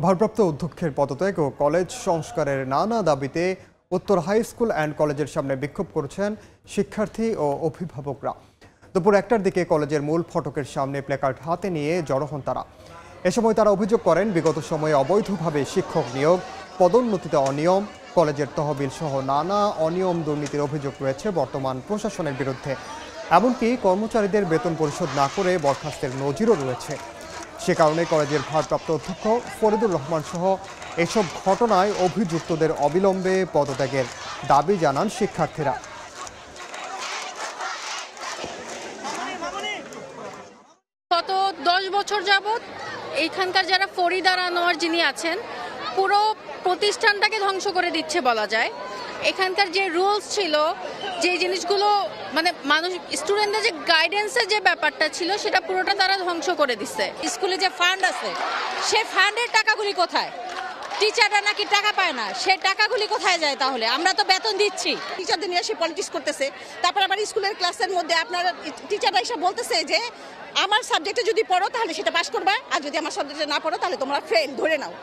ভারপ্রাপ্ত অধ্যক্ষের পদত্যাগ ও কলেজ সংস্কারের নানা দাবিতে উত্তর হাই স্কুল অ্যান্ড কলেজের সামনে বিক্ষোভ করেছেন শিক্ষার্থী ও অভিভাবকরা। দুপুর 1টার দিকে কলেজের মূল ফটকের সামনে প্ল্যাকার্ড হাতে নিয়ে জড়ো হন তারা। এ সময় তারা অভিযোগ করেন, বিগত সময়ে অবৈধভাবে শিক্ষক নিয়োগ, পদোন্নতিতে অনিয়ম, কলেজের তহবিল সহ নানা অনিয়ম দুর্নীতির অভিযোগ রয়েছে বর্তমান প্রশাসনের বিরুদ্ধে। এমনকি কর্মচারীদের বেতন পরিশোধ না করে বরখাস্তের নজিরও রয়েছে। সে কারণে কলেজের ভারপ্রাপ্ত অধ্যক্ষ ফরিদুর রহমান সহ এসব ঘটনায় অভিযুক্তদের অবিলম্বে পদত্যাগের দাবি জানান শিক্ষার্থীরা। গত 10 বছর যাবৎ এইখানকার যারা ফরিদার আনোয়ার যিনি আছেন, পুরো প্রতিষ্ঠানটাকে ধ্বংস করে দিচ্ছে বলা যায়। এখানকার যে রুলস ছিল, যে জিনিসগুলো মানে মানুষ স্টুডেন্টদের যে গাইডেন্সের যে ব্যাপারটা ছিল, সেটা পুরোটা তারা ধ্বংস করে দিচ্ছে। স্কুলে যে ফান্ড আছে, সে ফান্ডের টাকাগুলি কোথায়? টিচাররা নাকি টাকা পায় না, সে টাকাগুলি কোথায় যায়? তাহলে আমরা তো বেতন দিচ্ছি, টিচারদের নিয়ে এসে পলিটিক্স করতেছে। তারপর আবার স্কুলের ক্লাসের মধ্যে আপনারা টিচাররা এসে বলতেছে যে আমার সাবজেক্টে যদি পড়ো তাহলে সেটা পাস করবা, আর যদি আমার সাবজেক্টে না পড়ো তাহলে তোমরা ফেল ধরে নাও।